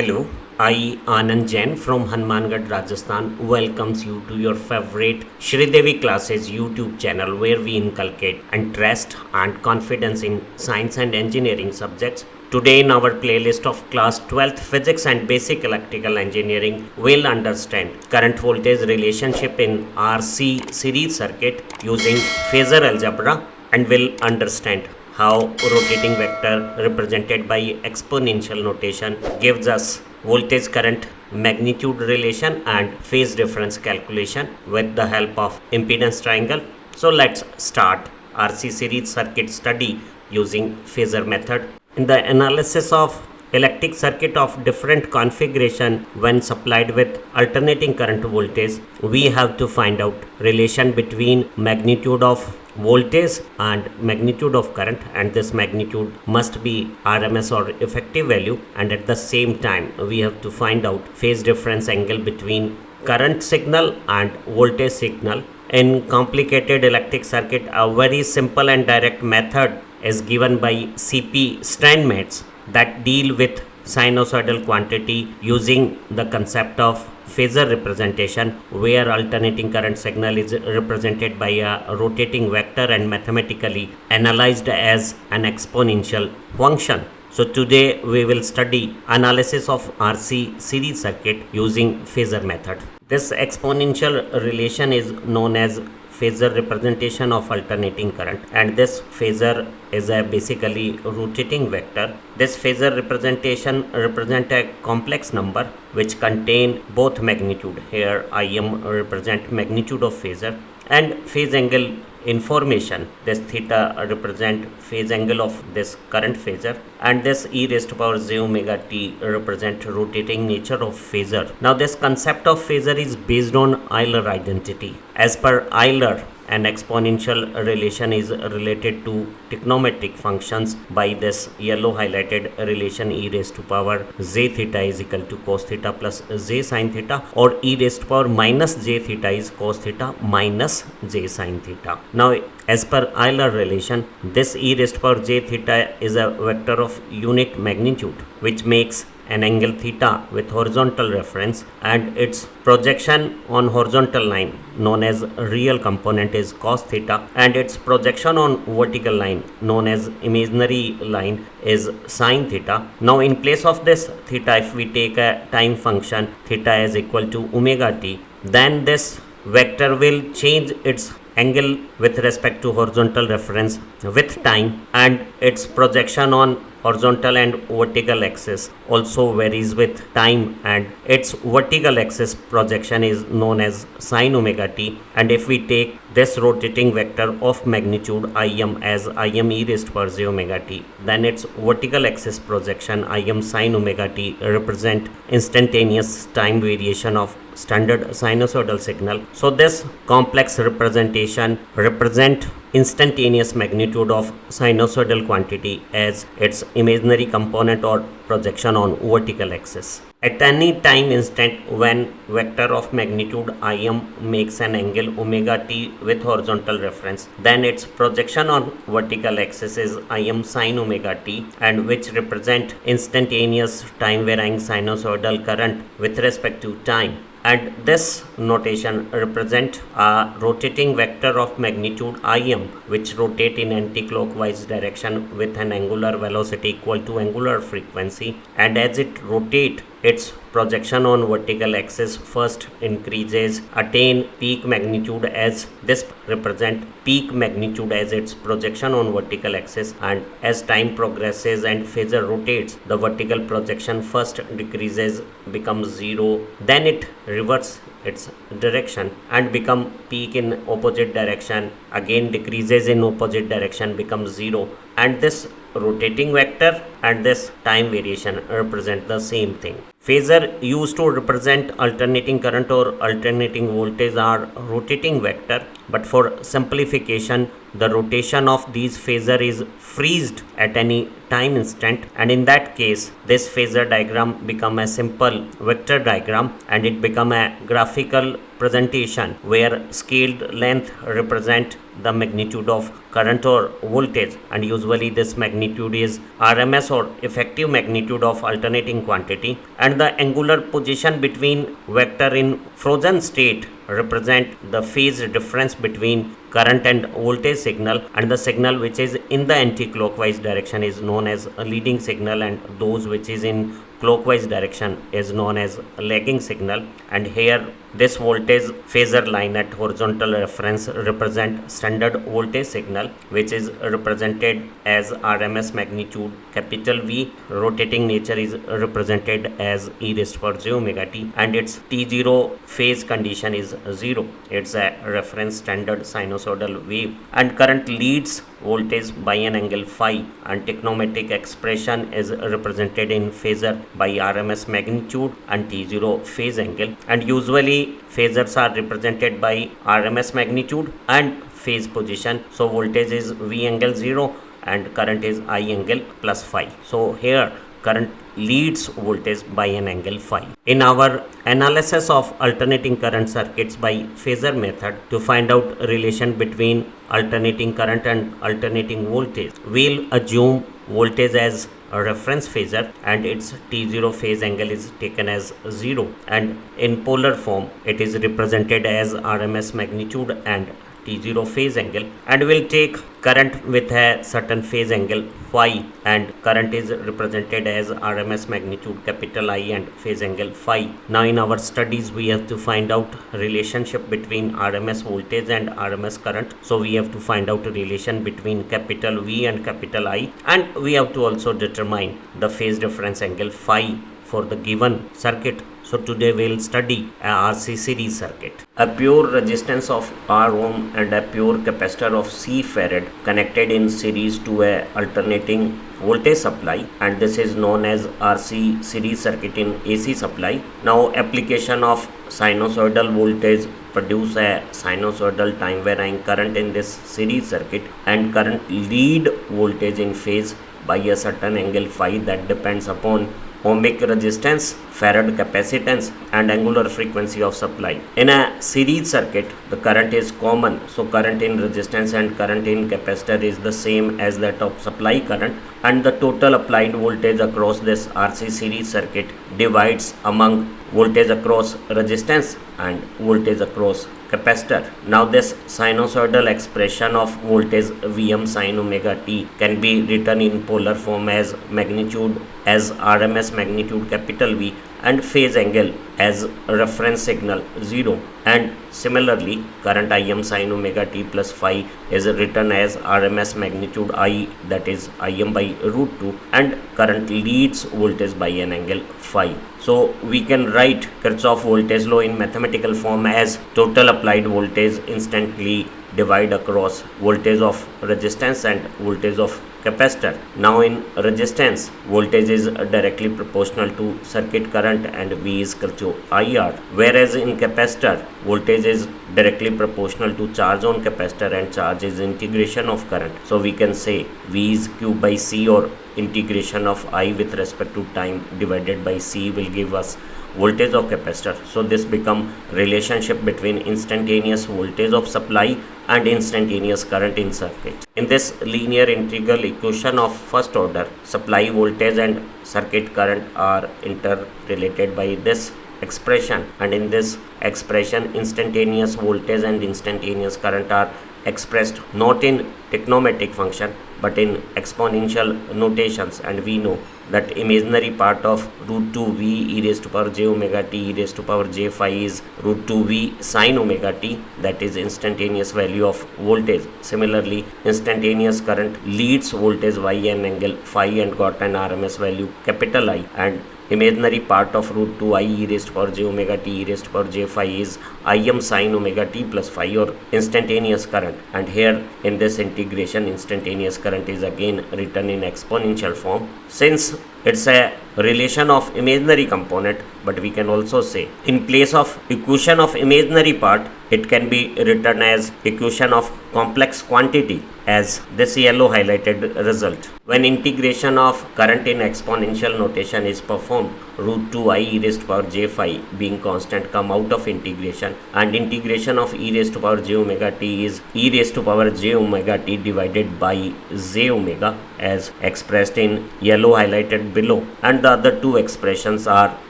Hello, I Anand Jain from Hanumangarh, Rajasthan welcomes you to your favorite Shridevi Classes YouTube channel where we inculcate interest and confidence in science and engineering subjects. Today in our playlist of class 12th Physics and Basic Electrical Engineering, we'll understand current voltage relationship in RC series circuit using phasor algebra, and we'll understand how rotating vector represented by exponential notation gives us voltage current magnitude relation and phase difference calculation with the help of impedance triangle. So let's start RC series circuit study using phasor method. In the analysis of electric circuit of different configuration when supplied with alternating current voltage, we have to find out relation between magnitude of voltage and magnitude of current, and this magnitude must be RMS or effective value, and at the same time we have to find out phase difference angle between current signal and voltage signal. In complicated electric circuit, a very simple and direct method is given by CP Steinmetz that deal with sinusoidal quantity using the concept of phasor representation, where alternating current signal is represented by a rotating vector and mathematically analyzed as an exponential function. So today we will study analysis of RC series circuit using phasor method. This exponential relation is known as phasor representation of alternating current, and this phasor is a basically rotating vector. This phasor representation represent a complex number which contain both magnitude, here Im represent magnitude of phasor, and phase angle information. This theta represent phase angle of this current phasor, and this e raised to power j omega t represent rotating nature of phasor. Now this concept of phasor is based on Euler identity. As per Euler, an exponential relation is related to trigonometric functions by this yellow highlighted relation e raised to power j theta is equal to cos theta plus j sin theta, or e raised to power minus j theta is cos theta minus j sin theta. Now as per Euler relation, this e raised to power j theta is a vector of unit magnitude which makes an angle theta with horizontal reference, and its projection on horizontal line known as real component is cos theta, and its projection on vertical line known as imaginary line is sin theta. Now in place of this theta, if we take a time function theta is equal to omega t, then this vector will change its angle with respect to horizontal reference with time, and its projection on horizontal and vertical axis also varies with time, and its vertical axis projection is known as sin omega t. And if we take this rotating vector of magnitude Im as Im e raised to power j omega t, then its vertical axis projection Im sin omega t represent instantaneous time variation of standard sinusoidal signal. So this complex representation represent instantaneous magnitude of sinusoidal quantity as its imaginary component or projection on vertical axis. At any time instant when vector of magnitude Im makes an angle omega t with horizontal reference, then its projection on vertical axis is Im sin omega t, and which represent instantaneous time varying sinusoidal current with respect to time. And this notation represent a rotating vector of magnitude Im which rotate in anti-clockwise direction with an angular velocity equal to angular frequency, and as it rotate, its projection on vertical axis first increases, attain peak magnitude as this represent peak magnitude as its projection on vertical axis, and as time progresses and phasor rotates, the vertical projection first decreases, becomes 0, then it reverses its direction and become peak in opposite direction, again decreases in opposite direction, becomes 0, and this rotating vector and this time variation represent the same thing. Phasor used to represent alternating current or alternating voltage are rotating vector, but for simplification the rotation of these phasor is freezed at any time instant, and in that case this phasor diagram become a simple vector diagram and it become a graphical representation where scaled length represent the magnitude of current or voltage, and usually this magnitude is RMS or effective magnitude of alternating quantity, and the angular position between vector in frozen state represent the phase difference between current and voltage signal, and the signal which is in the anti-clockwise direction is known as a leading signal, and those which is in clockwise direction is known as a lagging signal. And here this voltage phasor line at horizontal reference represent standard voltage signal, which is represented as RMS magnitude capital V. Rotating nature is represented as e raised to power j omega t, and its T0 phase condition is 0. It's a reference standard sinusoidal wave, and current leads voltage by an angle phi, and trigonometric expression is represented in phasor by RMS magnitude and T0 phase angle, and usually phasors are represented by RMS magnitude and phase position. So voltage is V angle 0 and current is I angle plus phi. So here current leads voltage by an angle phi. In our analysis of alternating current circuits by phasor method, to find out relation between alternating current and alternating voltage, we'll assume voltage as a reference phasor and its T0 phase angle is taken as 0, and in polar form it is represented as RMS magnitude and T0 phase angle, and we'll take current with a certain phase angle phi, and current is represented as RMS magnitude capital I and phase angle phi. Now in our studies we have to find out relationship between RMS voltage and RMS current, so we have to find out a relation between capital V and capital I, and we have to also determine the phase difference angle phi for the given circuit. So today we'll study a RC series circuit. A pure resistance of R ohm and a pure capacitor of C farad connected in series to a alternating voltage supply, and this is known as RC series circuit in AC supply. Now application of sinusoidal voltage produce a sinusoidal time varying current in this series circuit, and current lead voltage in phase by a certain angle phi that depends upon ohmic resistance, farad capacitance, and angular frequency of supply. In a series circuit, the current is common, so current in resistance and current in capacitor is the same as that of supply current, and the total applied voltage across this RC series circuit divides among voltage across resistance and voltage across capacitor. Now this sinusoidal expression of voltage Vm sin omega t can be written in polar form as magnitude as RMS magnitude capital V and phase angle as reference signal 0, and similarly current Im sin omega t plus phi is written as RMS magnitude I, that is Im by root 2, and current leads voltage by an angle phi. So we can write Kirchhoff voltage law in mathematical form as total applied voltage instantly divide across voltage of resistance and voltage of capacitor. Now in resistance, voltage is directly proportional to circuit current and V is equal to IR, whereas in capacitor, voltage is directly proportional to charge on capacitor and charge is integration of current. So we can say V is Q by C, or integration of I with respect to time divided by C will give us voltage of capacitor. So this become relationship between instantaneous voltage of supply and instantaneous current in circuit. In this linear integral equation of first order, supply voltage and circuit current are interrelated by this expression, and in this expression instantaneous voltage and instantaneous current are expressed not in trigonometric function but in exponential notations, and we know that imaginary part of root 2 v e raised to power j omega t e raised to power j phi is root 2 v sin omega t, that is instantaneous value of voltage. Similarly, instantaneous current leads voltage by an angle phi and got an RMS value capital I, and imaginary part of root 2 I e raised to power j omega t e raised to power j phi is Im sin omega t plus phi, or instantaneous current, and here in this integration instantaneous current is again written in exponential form. Since it's a relation of imaginary component, but we can also say in place of equation of imaginary part it can be written as equation of complex quantity as this yellow highlighted result. When integration of current in exponential notation is performed, root 2 I e raised to power j phi being constant come out of integration, and integration of e raised to power j omega t is e raised to power j omega t divided by j omega as expressed in yellow highlighted below, and the other two expressions are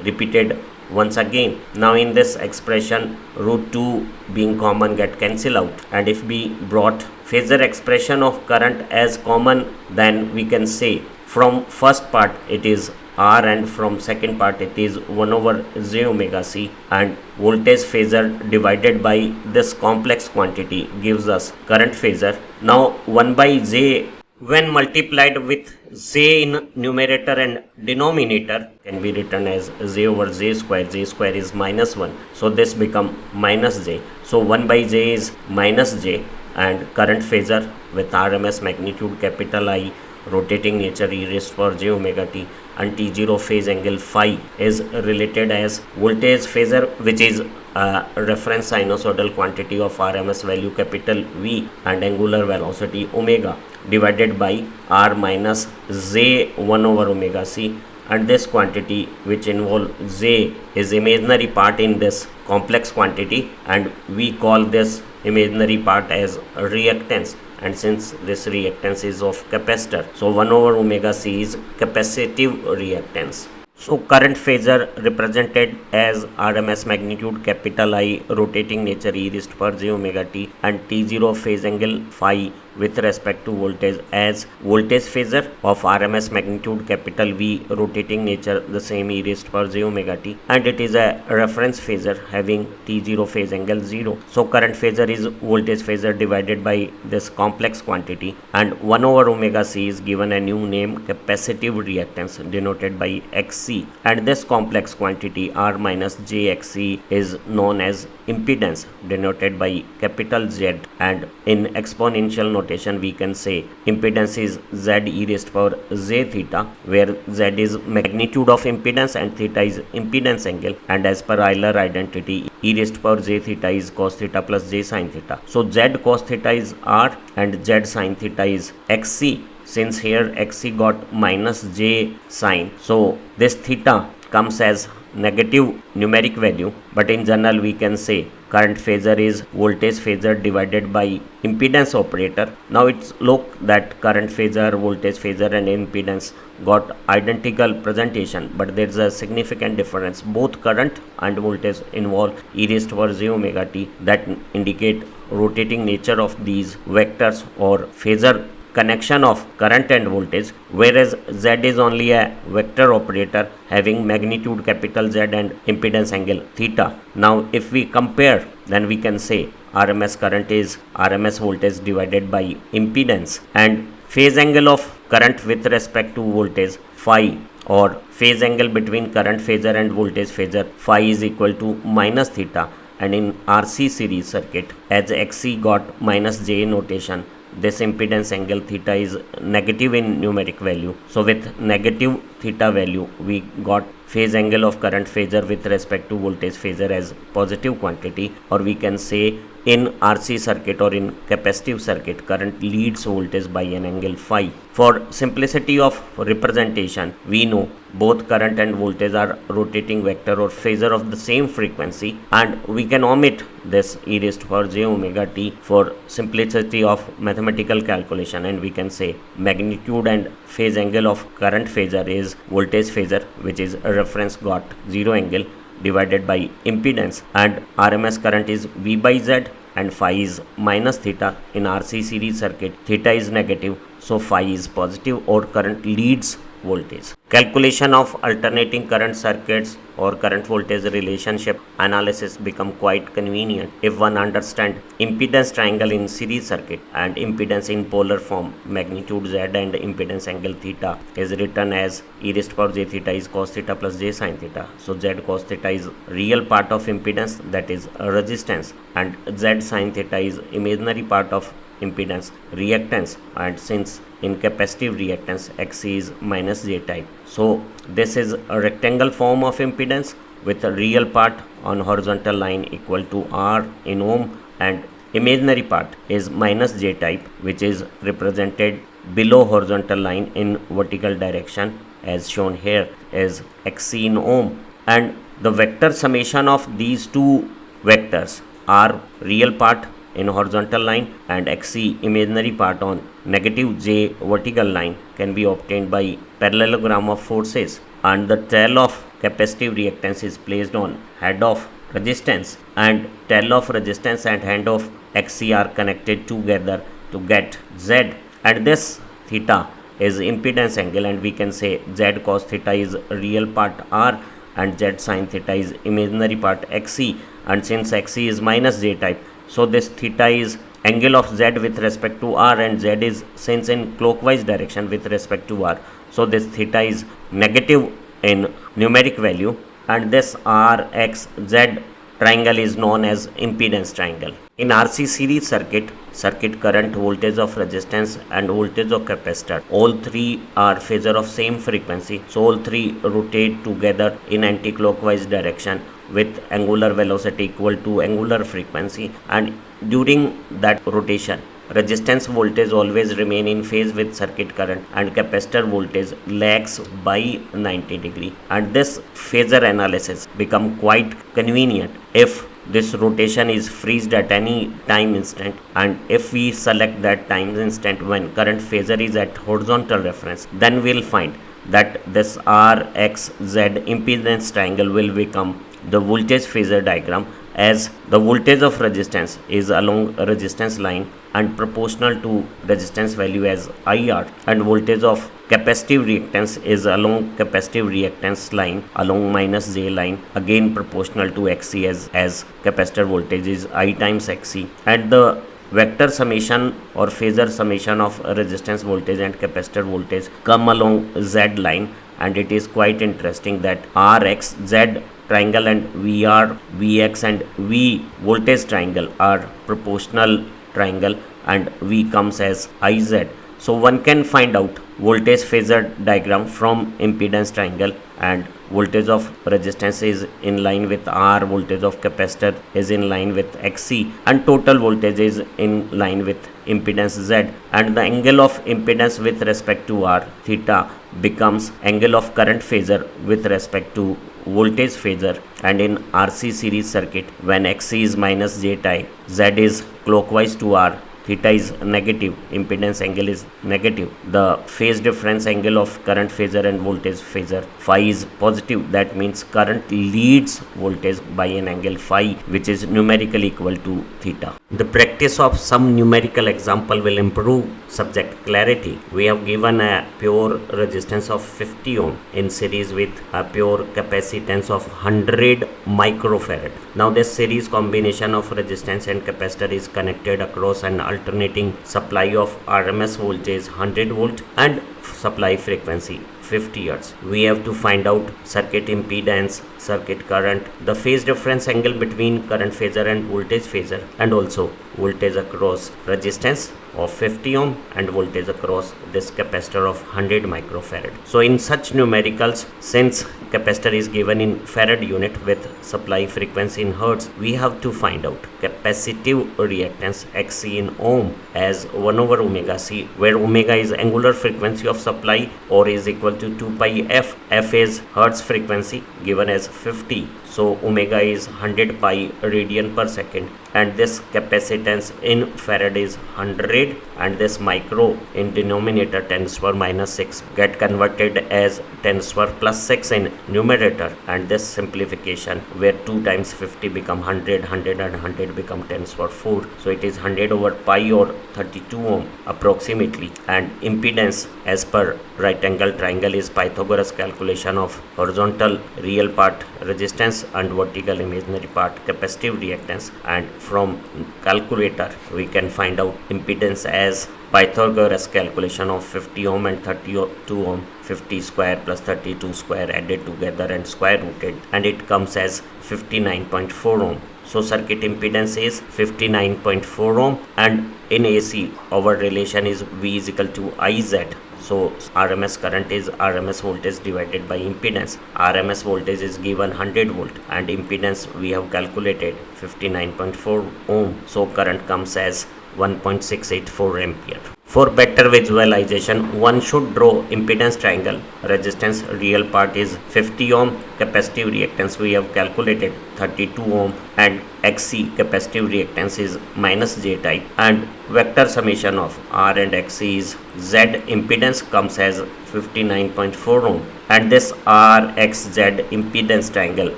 repeated once again. Now in this expression, root 2 being common get cancel out, and if we brought Phasor expression of current as common, then we can say from first part it is R and from second part it is 1 over j omega c, and voltage phasor divided by this complex quantity gives us current phasor. Now 1 by j when multiplied with j in numerator and denominator can be written as j over j square is minus 1, so this become minus j, so 1 by j is minus j, and current phasor with RMS magnitude capital I, rotating nature e raised to power j omega t, and t0 phase angle phi is related as voltage phasor, which is a reference sinusoidal quantity of RMS value capital V and angular velocity omega divided by R minus j 1 over omega c, and this quantity which involve j is imaginary part in this complex quantity, and we call this imaginary part as reactance, and since this reactance is of capacitor, so 1 over omega c is capacitive reactance. So current phasor represented as RMS magnitude capital I, rotating nature e raised to power j omega t, and t0 phase angle phi with respect to voltage as voltage phasor of RMS magnitude capital V, rotating nature the same e raised to power j omega t, and it is a reference phasor having t0 phase angle 0. So current phasor is voltage phasor divided by this complex quantity, and 1 over omega c is given a new name capacitive reactance denoted by xc, and this complex quantity R minus jxc is known as impedance denoted by capital Z, and in exponential notation we can say impedance is Z e raised to power j theta, where Z is magnitude of impedance and theta is impedance angle, and as per Euler identity e raised to power j theta is cos theta plus j sin theta. So Z cos theta is R and Z sin theta is xc. Since here xc got minus j sin, so this theta comes as negative numeric value, but in general we can say current phasor is voltage phasor divided by impedance operator. Now it's look that current phasor, voltage phasor and impedance got identical presentation, but there is a significant difference. Both current and voltage involve e raised to power j omega t that indicate rotating nature of these vectors or phasor connection of current and voltage, whereas Z is only a vector operator having magnitude capital Z and impedance angle theta. Now if we compare, then we can say RMS current is RMS voltage divided by impedance, and phase angle of current with respect to voltage phi, or phase angle between current phasor and voltage phasor phi, is equal to minus theta, and in RC series circuit as XC got minus J notation, this impedance angle theta is negative in numeric value. So with negative theta value we got phase angle of current phasor with respect to voltage phasor as positive quantity, or we can say in RC circuit or in capacitive circuit current leads voltage by an angle phi. For simplicity of representation, we know both current and voltage are rotating vector or phasor of the same frequency, and we can omit this e raised to power j omega t for simplicity of mathematical calculation, and we can say magnitude and phase angle of current phasor is voltage phasor, which is a reference got 0 angle, divided by impedance, and RMS current is V by Z and phi is minus theta. In RC series circuit theta is negative, so phi is positive or current leads voltage. Calculation of alternating current circuits or current voltage relationship analysis become quite convenient if one understand impedance triangle in series circuit, and impedance in polar form magnitude Z and impedance angle theta is written as e raised to power j theta is cos theta plus j sin theta. So Z cos theta is real part of impedance, that is resistance, and Z sin theta is imaginary part of impedance, reactance, and since in capacitive reactance Xc is minus J type, so this is a rectangle form of impedance, with a real part on horizontal line equal to R in ohm, and imaginary part is minus J type, which is represented below horizontal line in vertical direction as shown here is Xc in ohm. And the vector summation of these two vectors, R real part in horizontal line and Xc imaginary part on negative J vertical line, can be obtained by parallelogram of forces, and the tail of capacitive reactance is placed on head of resistance, and tail of resistance and hand of Xc are connected together to get Z, and this theta is impedance angle, and we can say Z cos theta is real part R and Z sin theta is imaginary part Xc, and since Xc is minus J type, so this theta is angle of Z with respect to R, and Z is since in clockwise direction with respect to R, so this theta is negative in numeric value, and this RXZ triangle is known as impedance triangle. In RC series circuit current, voltage of resistance and voltage of capacitor, all three are phasor of same frequency, so all three rotate together in anti-clockwise direction with angular velocity equal to angular frequency, and during that rotation resistance voltage always remain in phase with circuit current and capacitor voltage lags by 90 degree, and this phasor analysis become quite convenient if this rotation is freezed at any time instant, and if we select that time instant when current phasor is at horizontal reference, then we'll find that this RXZ impedance triangle will become the voltage phasor diagram, as the voltage of resistance is along a resistance line and proportional to resistance value as IR, and voltage of capacitive reactance is along capacitive reactance line along minus J line, again proportional to Xc as capacitor voltage is I times Xc, and the vector summation or phasor summation of resistance voltage and capacitor voltage come along Z line, and it is quite interesting that RXZ triangle and VR, Vx and V voltage triangle are proportional triangle, and V comes as IZ. So one can find out voltage phasor diagram from impedance triangle, and voltage of resistance is in line with R, voltage of capacitor is in line with Xc, and total voltage is in line with impedance Z, and the angle of impedance with respect to R, theta, becomes angle of current phasor with respect to voltage phasor. And in RC series circuit, when Xc is minus J type, Z is clockwise to R, theta is negative, impedance angle is negative, the phase difference angle of current phasor and voltage phasor phi is positive, that means current leads voltage by an angle phi, which is numerically equal to theta. The practice of some numerical example will improve subject clarity. We have given a pure resistance of 50 ohm in series with a pure capacitance of 100 microfarad. Now this series combination of resistance and capacitor is connected across an alternating supply of RMS voltage 100 volt and supply frequency 50 Hz. We have to find out circuit impedance, circuit current, the phase difference angle between current phasor and voltage phasor, and also voltage across resistance of 50 ohm and voltage across this capacitor of 100 microfarad. So in such numericals, since capacitor is given in farad unit with supply frequency in hertz, we have to find out capacitive reactance Xc in ohm as 1 over omega c, where omega is angular frequency of supply or is equal to 2 pi f. F is hertz frequency given as 50, so omega is 100 pi radian per second, and this capacitance in farad is 100, and this micro in denominator 10 to the power minus 6 get converted as 10 to the power plus 6 in numerator, and this simplification where 2 times 50 become 100, 100 and 100 become 10 to the power 4, so it is 100 over pi or 32 ohm approximately. And impedance as per right angle triangle is Pythagoras calculation of horizontal real part resistance and vertical imaginary part capacitive reactance, and from calculator we can find out impedance as Pythagoras calculation of 50 ohm and 32 ohm, 50 square plus 32 square added together and square rooted, and it comes as 59.4 ohm. So circuit impedance is 59.4 ohm, and in AC our relation is V is equal to IZ. So RMS current is RMS voltage divided by impedance. RMS voltage is given 100 volt and impedance we have calculated 59.4 ohm. So current comes as 1.684 ampere. For better visualization, one should draw impedance triangle. Resistance real part is 50 ohm, capacitive reactance we have calculated 32 ohm, and XC capacitive reactance is minus J type, and vector summation of R and XC is Z. Impedance comes as 59.4 ohm, and this RXZ impedance triangle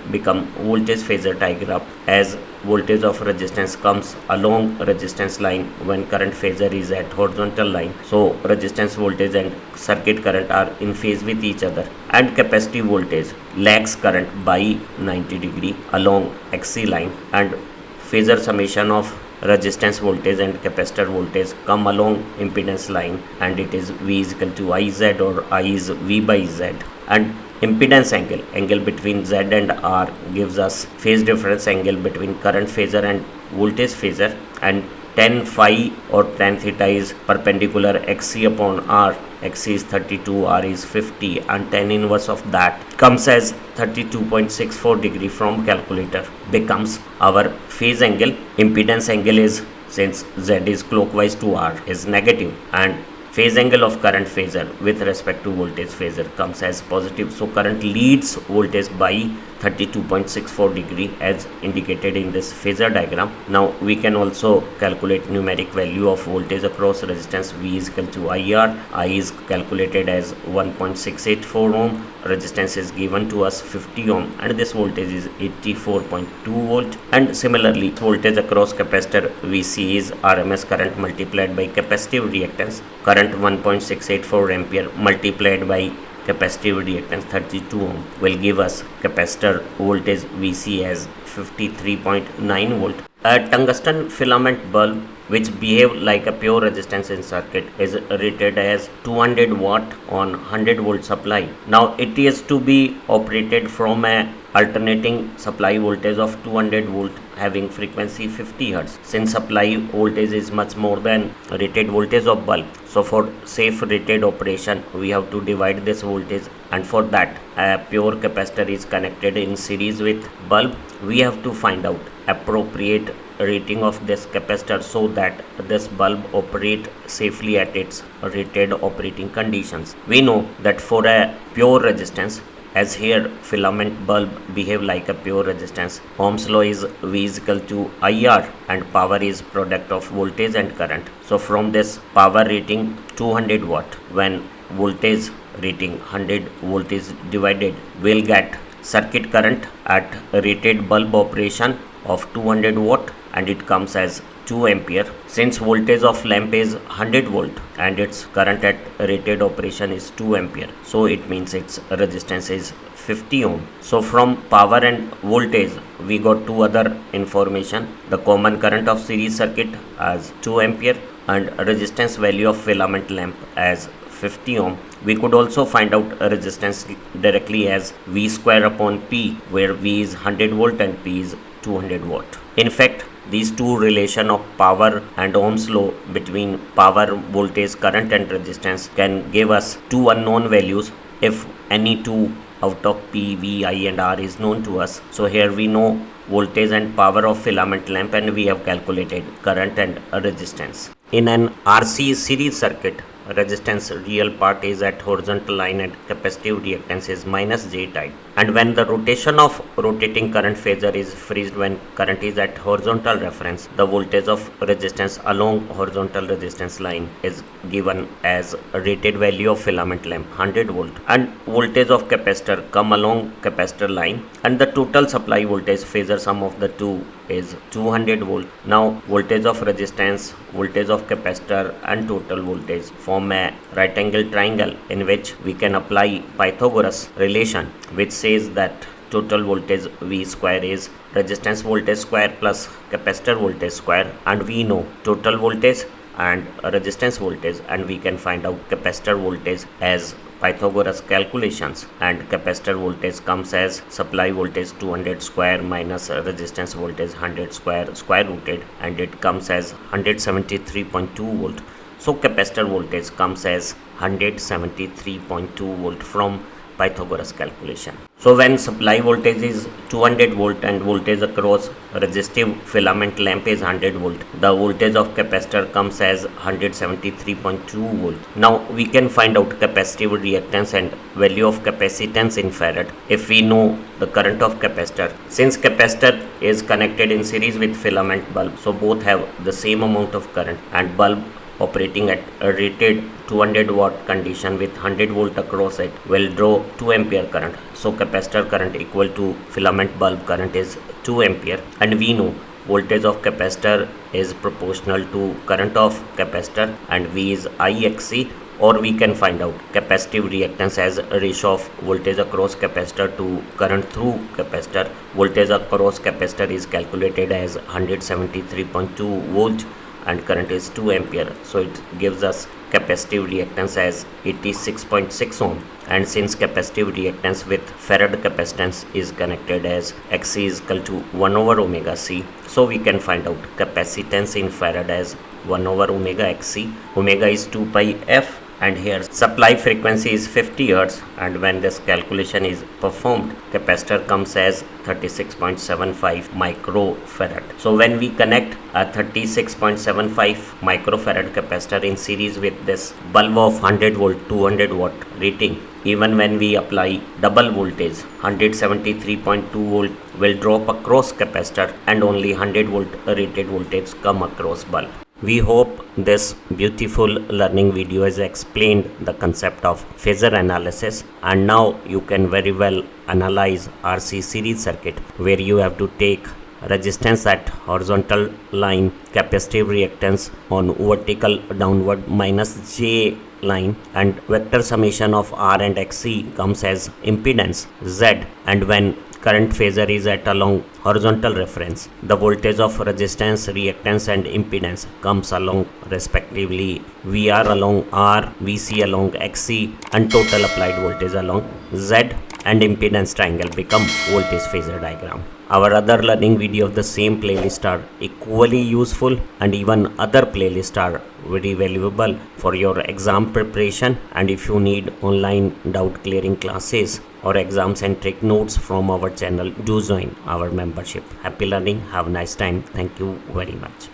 become voltage phasor diagram as voltage of resistance comes along resistance line when current phasor is at horizontal line. So resistance voltage and circuit current are in phase with each other, and capacitive voltage lags current by 90 degree along XC line, and phasor summation of resistance voltage and capacitor voltage come along impedance line, and it is V is equal to IZ, or I is V by Z. And impedance angle between Z and R gives us phase difference angle between current phasor and voltage phasor, and tan phi or tan theta is perpendicular XC upon R. XC is 32, R is 50, and tan inverse of that comes as 32.64 degree from calculator becomes our phase angle. Impedance angle is, since Z is clockwise to R, is negative, and phase angle of current phasor with respect to voltage phasor comes as positive. So current leads voltage by 32.64 degree as indicated in this phasor diagram. Now we can also calculate numeric value of voltage across resistance. V is equal to IR. I is calculated as 1.684 ohm. Resistance is given to us 50 ohm, and this voltage is 84.2 volt. And similarly, voltage across capacitor VC is RMS current multiplied by capacitive reactance. Current 1.684 ampere multiplied by capacitive reactance 32 ohm will give us capacitor voltage VC as 53.9 volt. A tungsten filament bulb which behave like a pure resistance in circuit is rated as 200 watt on 100 volt supply. Now it is to be operated from a alternating supply voltage of 200 volt having frequency 50 Hz. Since supply voltage is much more than rated voltage of bulb, so for safe rated operation we have to divide this voltage, and for that a pure capacitor is connected in series with bulb. We have to find out appropriate rating of this capacitor so that this bulb operate safely at its rated operating conditions. We know that for a pure resistance, as here filament bulb behave like a pure resistance, Ohm's law is V is equal to IR, and power is product of voltage and current. So from this power rating 200 watt, when voltage rating 100 volt is divided, we'll get circuit current at rated bulb operation of 200 watt, and it comes as 2 ampere. Since voltage of lamp is 100 volt and its current at rated operation is 2 ampere, so it means its resistance is 50 ohm. So from power and voltage we got two other information: the common current of series circuit as 2 ampere and resistance value of filament lamp as 50 ohm. We could also find out a resistance directly as V square upon P, where V is 100 volt and P is 200 watt. In fact, these two relation of power and Ohm's law between power, voltage, current and resistance can give us two unknown values if any two out of P, V, I and R is known to us. So here we know voltage and power of filament lamp, and we have calculated current and resistance. In an RC series circuit, resistance real part is at horizontal line and capacitive reactance is minus J type, and when the rotation of rotating current phasor is freezed when current is at horizontal reference, the voltage of resistance along horizontal resistance line is given as a rated value of filament lamp 100 volt, and voltage of capacitor come along capacitor line, and the total supply voltage phasor sum of the two is 200 volt. Now voltage of resistance, voltage of capacitor and total voltage form a right angle triangle in which we can apply Pythagoras relation, which says that total voltage V square is resistance voltage square plus capacitor voltage square, and we know total voltage and resistance voltage, and we can find out capacitor voltage as Pythagoras calculations, and capacitor voltage comes as supply voltage 200 square minus resistance voltage 100 square rooted, and it comes as 173.2 volt. So capacitor voltage comes as 173.2 volt from Pythagoras calculation. So when supply voltage is 200 volt and voltage across resistive filament lamp is 100 volt, the voltage of capacitor comes as 173.2 volt. Now we can find out capacitive reactance and value of capacitance in farad if we know the current of capacitor. Since capacitor is connected in series with filament bulb, so both have the same amount of current, and bulb operating at a rated 200 watt condition with 100 volt across it will draw 2 ampere current. So capacitor current equal to filament bulb current is 2 ampere, and we know voltage of capacitor is proportional to current of capacitor and V is IXC, or we can find out capacitive reactance as a ratio of voltage across capacitor to current through capacitor. Voltage across capacitor is calculated as 173.2 volt and current is 2 ampere, so it gives us capacitive reactance as 86.6 ohm. And since capacitive reactance with farad capacitance is connected as Xc is equal to 1 over omega C, so we can find out capacitance in farad as 1 over omega Xc. Omega is 2 pi f, and here supply frequency is 50 Hz, and when this calculation is performed, capacitor comes as 36.75 microfarad. So when we connect a 36.75 microfarad capacitor in series with this bulb of 100 volt 200 watt rating, even when we apply double voltage, 173.2 volt will drop across capacitor and only 100 volt rated voltage come across bulb. We hope this beautiful learning video has explained the concept of phasor analysis, and now you can very well analyze RC series circuit where you have to take resistance at horizontal line, capacitive reactance on vertical downward minus J line, and vector summation of R and XC comes as impedance Z, and when current phasor is at along horizontal reference, the voltage of resistance, reactance and impedance comes along respectively VR along R, VC along XC, and total applied voltage along Z, and impedance triangle become voltage phasor diagram. Our other learning video of the same playlist are equally useful, and even other playlists are very valuable for your exam preparation. And if you need online doubt clearing classes or exam centric notes from our channel, do join our membership. Happy learning, have a nice time. Thank you very much.